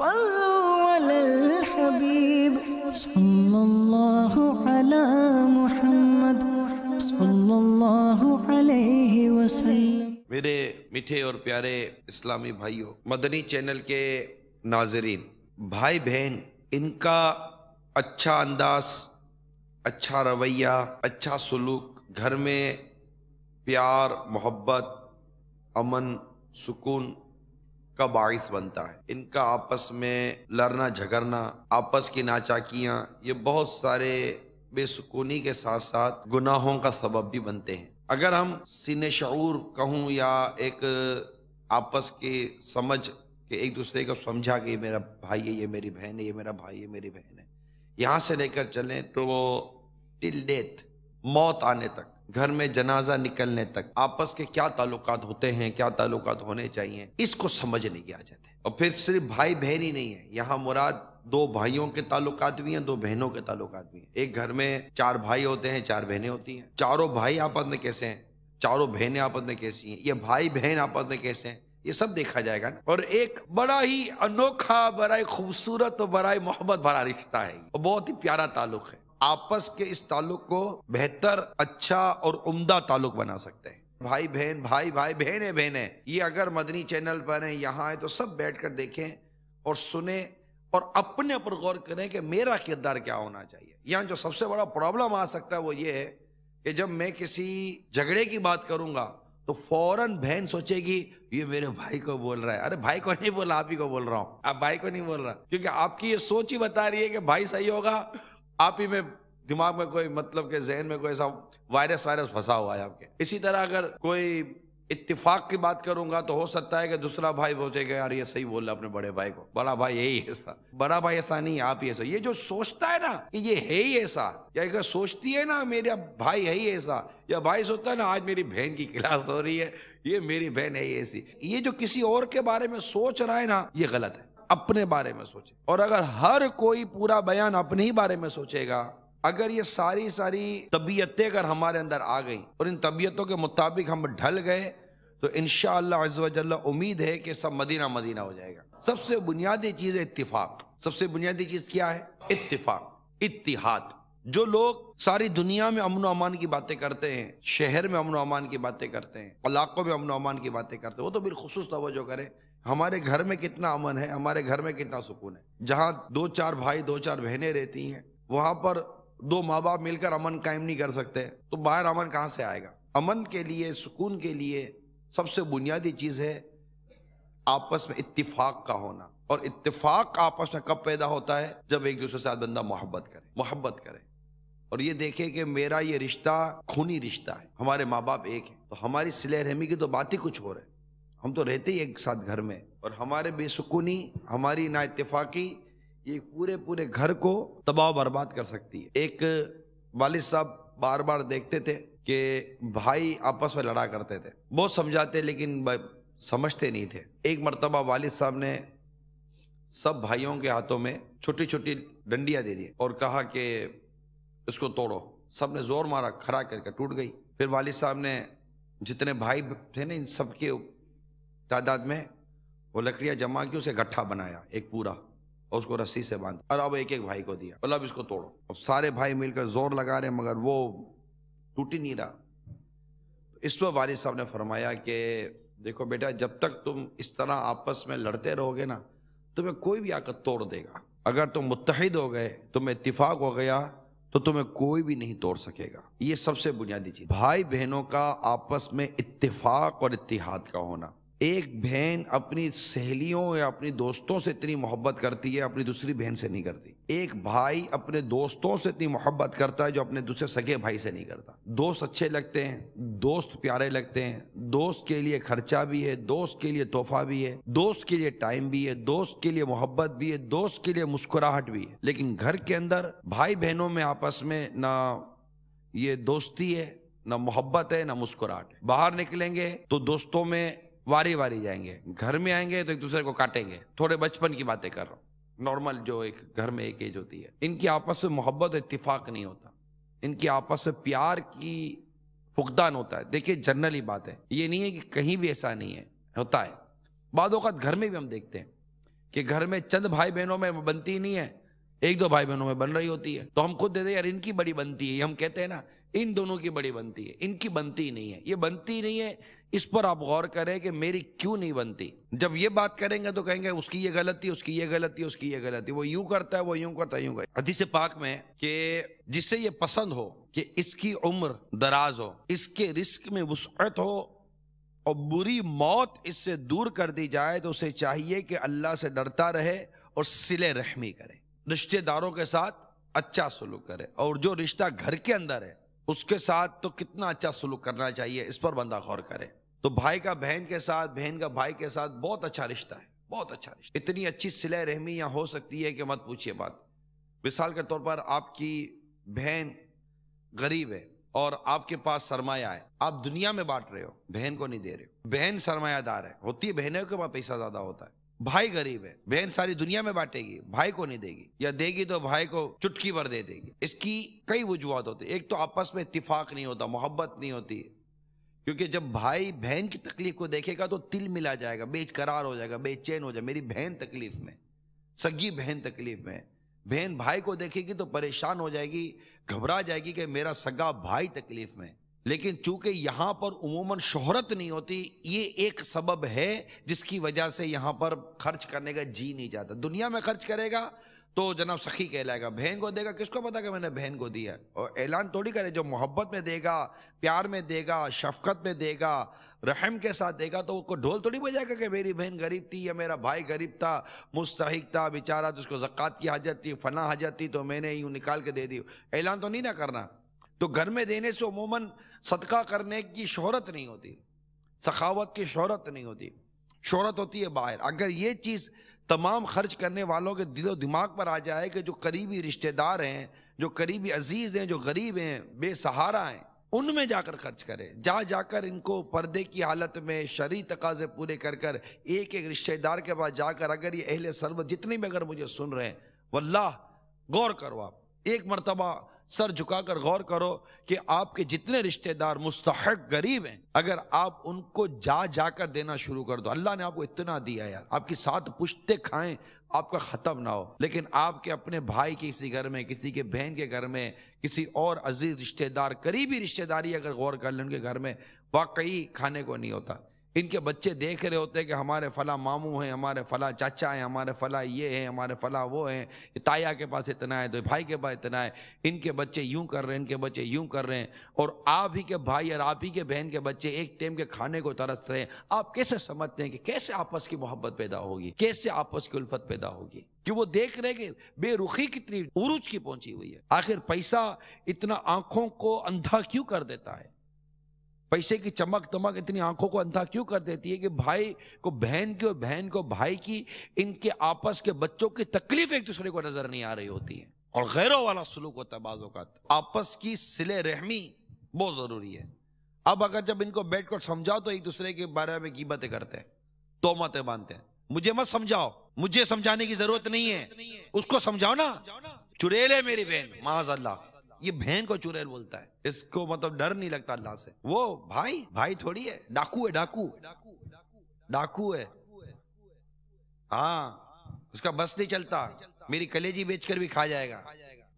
صلوا علی الحبیب صلی اللہ علی محمد صلی اللہ علیہ وسلم۔ میرے میٹھے اور پیارے اسلامی بھائیوں، مدنی چینل کے ناظرین، بھائی بہن، ان کا اچھا انداز، اچھا رویہ، اچھا سلوک گھر میں پیار، محبت، امن، سکون کا باعث بنتا ہے۔ ان کا آپس میں لڑنا جھگڑنا، آپس کی ناچاکیاں، یہ بہت سارے بے سکونی کے ساتھ ساتھ گناہوں کا سبب بھی بنتے ہیں۔ اگر ہم سینے شعور کہوں یا ایک آپس کی سمجھ کہ ایک دوسرے کو سمجھا کہ یہ میرا بھائی ہے، یہ میری بہن ہے، یہ میرا بھائی ہے، میری بہن ہے، یہاں سے لے کر چلیں تو وہ ٹل ڈیتھ، موت آنے تک، گھر میں جنازہ نکلنے تک آپس کے کیا تعلقات ہوتے ہیں، کیا تعلقات ہونے چاہیے، اس کو سمجھنے کی آ جاتے ہیں۔ اور پھر صرف بھائی بہن ہی نہیں ہے، یہاں مراد دو بھائیوں کے تعلقات بھی ہیں، دو بہنوں کے تعلقات بھی ہیں۔ ایک گھر میں چار بھائی ہوتے ہیں، چار بہنیں ہوتی ہیں، چاروں بھائی آپس میں کیسے ہیں، چاروں بہنیں آپس میں کیسی ہیں، یہ بھائی بہن آپس میں کیسے ہیں، یہ سب دیکھا جائے گا نا۔ اور ایک بڑا ہی انوکھا، بڑا ہی خوبصورت اور بڑا ہی محبت بھرا رشتہ ہے، اور بہت ہی پیارا تعلق ہے۔ آپس کے اس تعلق کو بہتر، اچھا اور عمدہ تعلق بنا سکتے ہیں۔ بھائی بہن، بھائی بھائی، بہنیں بہنیں، یہ اگر مدنی چینل پر ہیں، یہاں ہیں، تو سب بیٹھ کر دیکھیں اور سنیں اور اپنے پر غور کریں کہ میرا کردار کیا ہونا چاہیے۔ یہاں جو سب سے بڑا پرابلم آ سکتا ہے وہ یہ ہے کہ جب میں کسی جھگڑے کی بات کروں گا تو فوراً بہن سوچے گی یہ میرے بھائی کو بول رہا ہے۔ ارے بھائی کو نہیں بولا، آپ ہی کو بول رہا ہوں، آپ بھائی کو نہیں بول رہا، کیونکہ آپ کی یہ سوچ ہی بتا رہی ہے کہ بھائی صحیح ہوگا، آپ ہی میں دماغ میں کوئی مطلب کہ ذہن میں کوئی ایسا وائرس پھنسا ہوا ہے آپ کے۔ اسی طرح اگر کوئی اتفاق کی بات کروں گا تو ہو سکتا ہے کہ دوسرا بھائی پوچھے گا یار یہ صحیح بول رہا اپنے بڑے بھائی کو، بڑا بھائی یہی ایسا، بڑا بھائی ایسا نہیں ہے، آپ ہی ایسا۔ یہ جو سوچتا ہے نا کہ یہ ہے ہی ایسا، یا اگر سوچتی ہے نا میرا بھائی ہے ہی ایسا، یا بھائی سوچتا ہے نا آج میری بہن کی کلاس ہو رہی ہے، یہ میری بہن ہے ہی ایسی، یہ جو کسی اور کے بارے میں سوچ رہا ہے نا یہ غلط ہے۔ اپنے بارے میں سوچے، اور اگر ہر کوئی پورا بیان اپنے ہی بارے میں سوچے گا، اگر یہ ساری طبیعتیں اگر ہمارے اندر آ گئیں اور ان طبیعتوں کے مطابق ہم ڈھل گئے تو انشاءاللہ عز و جل امید ہے کہ سب مدینہ مدینہ ہو جائے گا۔ سب سے بنیادی چیز ہے اتفاق۔ سب سے بنیادی چیز کیا ہے؟ اتفاق، اتحاد۔ جو لوگ ساری دنیا میں امن و امان کی باتیں کرتے ہیں، شہر میں امن و امان کی باتیں کرتے ہیں، علاقوں میں امن و امان کی باتیں کرتے ہیں، وہ تو بالخصوص توجہ کریں ہمارے گھر میں کتنا امن ہے، ہمارے گھر میں کتنا سکون ہے۔ جہاں دو چار بھائی، دو چار بہنیں رہتی ہیں، وہاں پر دو ماں باپ مل کر امن قائم نہیں کر سکتے تو باہر امن کہاں سے آئے گا؟ امن کے لیے، سکون کے لیے سب سے بنیادی چیز ہے آپس میں اتفاق کا ہونا۔ اور اتفاق آپس میں کب پیدا ہوتا ہے؟ جب ایک دوسرے سے بندہ محبت کرے اور یہ دیکھے کہ میرا یہ رشتہ خونی رشتہ ہے، ہمارے ماں باپ ایک ہیں، تو ہماری صلہ رحمی کی تو بات ہی کچھ اور ہے، ہم تو رہتے ہی ایک ساتھ گھر میں، اور ہمارے بے سکونی، ہماری نا اتفاقی یہ پورے گھر کو تباہ و برباد کر سکتی ہے۔ ایک والد صاحب بار بار دیکھتے تھے کہ بھائی آپس میں لڑا کرتے تھے، بہت سمجھاتے لیکن سمجھتے نہیں تھے۔ ایک مرتبہ والد صاحب نے سب بھائیوں کے ہاتھوں میں چھوٹی چھوٹی ڈنڈیاں دے دی اور کہا کہ اس کو توڑو۔ سب نے زور مارا، کھڑا کر کے ٹوٹ گئی۔ پھر والد صاحب نے جتنے بھائی تھے نا ان سب کے تعداد میں وہ لکڑیاں جمع کی، اسے گٹھا بنایا ایک پورا، اور اس کو رسی سے باندھ، اور اب ایک ایک بھائی کو دیا، اب اس کو توڑو۔ اب سارے بھائی مل کر زور لگا رہے مگر وہ ٹوٹ ہی نہیں رہا۔ اس وقت والد صاحب نے فرمایا کہ دیکھو بیٹا، جب تک تم اس طرح آپس میں لڑتے رہو گے نا تمہیں کوئی بھی آ کر توڑ دے گا، اگر تم متحد ہو گئے، تمہیں اتفاق ہو گیا تو تمہیں کوئی بھی نہیں توڑ سکے گا۔ یہ سب سے بنیادی چیز، بھائی بہنوں کا آپس میں اتفاق اور اتحاد کا ہونا۔ ایک بہن اپنی سہیلیوں یا اپنی دوستوں سے اتنی محبت کرتی ہے، اپنی دوسری بہن سے نہیں کرتی۔ ایک بھائی اپنے دوستوں سے اتنی محبت کرتا ہے جو اپنے دوسرے سگے بھائی سے نہیں کرتا۔ دوست اچھے لگتے ہیں، دوست پیارے لگتے ہیں، دوست کے لیے خرچہ بھی ہے، دوست کے لیے تحفہ بھی ہے، دوست کے لیے ٹائم بھی ہے، دوست کے لیے محبت بھی ہے، دوست کے لیے مسکراہٹ بھی ہے۔ لیکن گھر کے اندر بھائی بہنوں میں آپس میں نہ یہ دوستی ہے، نہ محبت ہے، نہ مسکراہٹ ہے۔ باہر نکلیں گے تو دوستوں میں واری واری جائیں گے، گھر میں آئیں گے تو ایک دوسرے کو کاٹیں گے۔ تھوڑے بچپن کی باتیں کر رہا ہوں، نارمل جو ایک گھر میں ایک ایج ہوتی ہے، ان کی آپس میں محبت اتفاق نہیں ہوتا، ان کی آپس میں پیار کی فقدان ہوتا ہے۔ دیکھیے جنرلی بات ہے، یہ نہیں ہے کہ کہیں بھی ایسا نہیں ہے، ہوتا ہے۔ بعض اوقات گھر میں بھی ہم دیکھتے ہیں کہ گھر میں چند بھائی بہنوں میں بنتی نہیں ہے، ایک دو بھائی بہنوں میں بن رہی ہوتی ہے، تو ہم خود دیتے یار ان کی بڑی بنتی ہے، ہم کہتے ہیں نا ان دونوں کی بڑی بنتی ہے، ان کی بنتی نہیں ہے، یہ بنتی نہیں ہے، اس پر آپ غور کریں کہ میری کیوں نہیں بنتی۔ جب یہ بات کریں گے تو کہیں گے اس کی یہ غلطی، اس کی یہ غلطی، اس کی یہ غلطی، وہ یوں کرتا ہے، وہ یوں کرتا ہے، یوں کرتا ہے۔ حدیث پاک میں کہ جس سے یہ پسند ہو کہ اس کی عمر دراز ہو، اس کے رزق میں وسعت ہو اور بری موت اس سے دور کر دی جائے، تو اسے چاہیے کہ اللہ سے ڈرتا رہے اور صلہ رحمی کرے، رشتہ داروں کے ساتھ اچھا سلوک کرے، اور جو رشتہ گھر کے اندر ہے اس کے ساتھ تو کتنا اچھا سلوک کرنا چاہیے، اس پر بندہ غور کرے۔ تو بھائی کا بہن کے ساتھ، بہن کا بھائی کے ساتھ بہت اچھا رشتہ ہے، بہت اچھا رشتہ، اتنی اچھی صلہ رحمی یہاں ہو سکتی ہے کہ مت پوچھیے بات۔ مثال کے طور پر آپ کی بہن غریب ہے اور آپ کے پاس سرمایہ ہے، آپ دنیا میں بانٹ رہے ہو، بہن کو نہیں دے رہے ہو۔ بہن سرمایہ دار ہے، ہوتی ہے بہنوں کے پاس پیسہ زیادہ ہوتا ہے۔ بھائی غریب ہے، بہن ساری دنیا میں بانٹے گی، بھائی کو نہیں دے گی، یا دے گی تو بھائی کو چٹکی بھر دے گی۔ اس کی کئی وجوہات ہوتی ہیں۔ ایک تو آپس میں اتفاق نہیں ہوتا، محبت نہیں ہوتی، کیونکہ جب بھائی بہن کی تکلیف کو دیکھے گا تو دل ملا جائے گا، بے قرار ہو جائے گا، بے چین ہو جائے گا، میری بہن تکلیف میں، سگی بہن تکلیف میں۔ بہن بھائی کو دیکھے گی تو پریشان ہو جائے گی، گھبرا جائے گی کہ میرا سگا بھائی تکلیف میں۔ لیکن چونکہ یہاں پر عموماً شہرت نہیں ہوتی، یہ ایک سبب ہے جس کی وجہ سے یہاں پر خرچ کرنے کا جی نہیں جاتا۔ دنیا میں خرچ کرے گا تو جناب سخی کہلائے گا، بہن کو دے گا، کس کو پتا کہ میں نے بہن کو دیا، اور اعلان تھوڑی کرے۔ جو محبت میں دے گا، پیار میں دے گا، شفقت میں دے گا، رحم کے ساتھ دے گا، تو وہ کو ڈھول تھوڑی بجائے گا کہ میری بہن غریب تھی یا میرا بھائی غریب تھا، مستحق تھا بیچارہ، تو اس کو زکوٰۃ کی حاجت تھی، فلاں حاجت تھی، تو میں نے یوں نکال کے دے دی۔ اعلان تو نہیں نہ کرنا۔ تو گھر میں دینے سے عموماً صدقہ کرنے کی شہرت نہیں ہوتی، سخاوت کی شہرت نہیں ہوتی، شہرت ہوتی ہے باہر۔ اگر یہ چیز تمام خرچ کرنے والوں کے دل و دماغ پر آ جائے کہ جو قریبی رشتہ دار ہیں، جو قریبی عزیز ہیں، جو غریب ہیں، بے سہارا ہیں، ان میں جا کر خرچ کرے، جا کر ان کو پردے کی حالت میں شرعی تقاضے پورے کر کر ایک ایک رشتہ دار کے پاس جا کر، اگر یہ اہل ثروت جتنے بھی اگر مجھے سن رہے ہیں، واللہ غور کرو، آپ ایک مرتبہ سر جھکا کر غور کرو کہ آپ کے جتنے رشتہ دار مستحق غریب ہیں، اگر آپ ان کو جا کر دینا شروع کر دو۔ اللہ نے آپ کو اتنا دیا یار، آپ کی 7 پشتے کھائیں آپ کا ختم نہ ہو، لیکن آپ کے اپنے بھائی کے کسی گھر میں، کسی کے بہن کے گھر میں، کسی اور عزیز رشتہ دار، قریبی رشتہ داری اگر غور کر لیں ان کے گھر میں، واقعی کھانے کو نہیں ہوتا۔ ان کے بچے دیکھ رہے ہوتے کہ ہمارے فلاں ماموں ہیں، ہمارے فلاں چاچا ہیں، ہمارے فلاں یہ ہیں، ہمارے فلاں وہ ہیں، تایا کے پاس اتنا ہے تو بھائی کے پاس اتنا ہے، ان کے بچے یوں کر رہے ہیں، ان کے بچے یوں کر رہے ہیں، اور آپ ہی کے بھائی اور آپ ہی کے بہن کے بچے ایک ٹائم کے کھانے کو ترس رہے ہیں۔ آپ کیسے سمجھتے ہیں کہ کیسے آپس کی محبت پیدا ہوگی، کیسے آپس کی الفت پیدا ہوگی؟ کہ وہ دیکھ رہے کہ بے رخی کتنی عروج کی پہنچی ہوئی ہے۔ آخر پیسہ اتنا آنکھوں کو اندھا کیوں کر دیتا ہے؟ پیسے کی چمک دمک اتنی آنکھوں کو اندھا کیوں کر دیتی ہے کہ بھائی کو بہن کی اور بہن کو بھائی کی، ان کے آپس کے بچوں کی تکلیف ایک دوسرے کو نظر نہیں آ رہی ہوتی ہے، اور غیروں والا سلوک ہوتا ہے بعض اوقات۔ آپس کی صلہ رحمی بہت ضروری ہے۔ اب اگر جب ان کو بیٹھ کر سمجھاؤ تو ایک دوسرے کے بارے میں غیبتیں کرتے ہیں، تہمتیں باندھتے ہیں، مجھے مت سمجھاؤ، مجھے سمجھانے کی ضرورت نہیں ہے، اس کو سمجھاؤ نا، چڑیل ہے میری بہن، معاذ اللہ، یہ بہن کو چڑیل بولتا ہے، اس کو مطلب ڈر نہیں لگتا اللہ سے۔ وہ بھائی تھوڑی ہے، ڈاکو ہے، ڈاکو ہے، ہاں، اس کا بس نہیں چلتا، میری کلیجی بیچ کر بھی کھا جائے گا،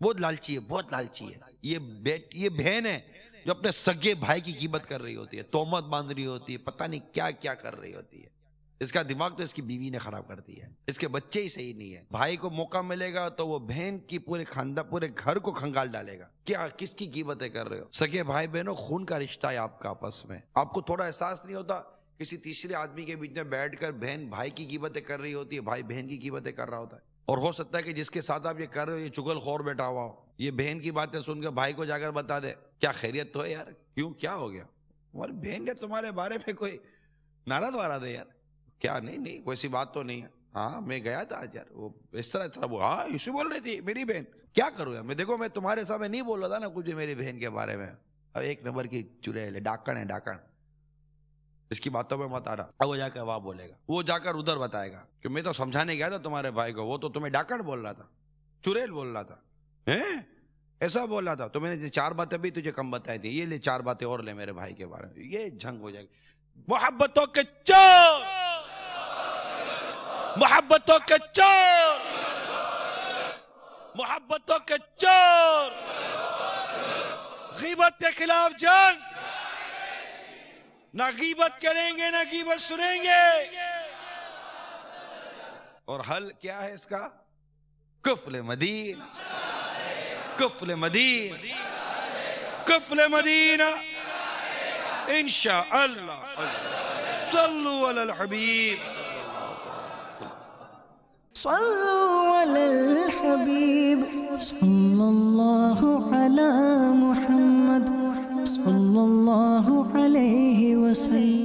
بہت لالچی ہے، بہت لالچی ہے۔ یہ بہن ہے جو اپنے سگے بھائی کی غیبت کر رہی ہوتی ہے، تہمت باندھ رہی ہوتی ہے، پتہ نہیں کیا کیا کر رہی ہوتی ہے۔ اس کا دماغ تو اس کی بیوی نے خراب کر دی ہے، اس کے بچے ہی صحیح نہیں ہے۔ بھائی کو موقع ملے گا تو وہ بہن کی پورے خاندان، پورے گھر کو کھنگال ڈالے گا۔ کیا کس کی غیبتیں کر رہے ہو؟ سگے بھائی بہنوں، خون کا رشتہ ہے آپ کا آپس میں، آپ کو تھوڑا احساس نہیں ہوتا؟ کسی تیسرے آدمی کے بیچ میں بیٹھ کر بہن بھائی کی غیبتیں کر رہی ہوتی ہے، بھائی بہن کی غیبتیں کر رہا ہوتا ہے، اور ہو سکتا ہے کہ جس کے ساتھ آپ یہ کر رہے ہو یہ چگل خور بیٹھا ہوا ہو، یہ بہن کی باتیں سن کے بھائی کو جا کر بتا دے، کیا خیریت تو ہے یار، کیوں کیا ہو گیا، ہماری بہن نے تمہارے بارے میں کوئی نعرہ دوارا دے یار، کیا نہیں کوئی سی بات تو نہیں ہے، ہاں میں گیا تھا آج یار، وہ اس طرح وہ ہاں اسے بول رہی تھی میری بہن، کیا کروں یار میں، دیکھو میں تمہارے سامنے نہیں بول رہا تھا نا کچھ میری بہن کے بارے میں، اب ایک نمبر کی چڑیل ہے، ڈاکن ہے، ڈاکن، اس کی باتوں میں مت آ رہا۔ اب وہ جا کر وہاں بولے گا، وہ جا کر ادھر بتائے گا کہ میں تو سمجھانے گیا تھا تمہارے بھائی کو، وہ تو تمہیں ڈاکن بول رہا تھا، چڑیل بول رہا تھا، ایسا بول رہا تھا، تو میں نے 4 باتیں بھی تجھے کم بتائی تھی، یہ لے 4 باتیں اور لے میرے بھائی کے بارے میں، یہ جھنگ ہو جائے گی۔ محبتوں کے چور محبتوں کے چور، محبتوں کے چور، غیبت کے خلاف جنگ، نہ غیبت کریں گے نہ غیبت سنیں گے۔ اور حل کیا ہے اس کا؟ کفل مدینہ، کفل مدینہ، کفل مدینہ، انشاءاللہ۔ صلو علی الحبیب، صلوا على الحبيب صلى الله على محمد صلى الله عليه وسلم.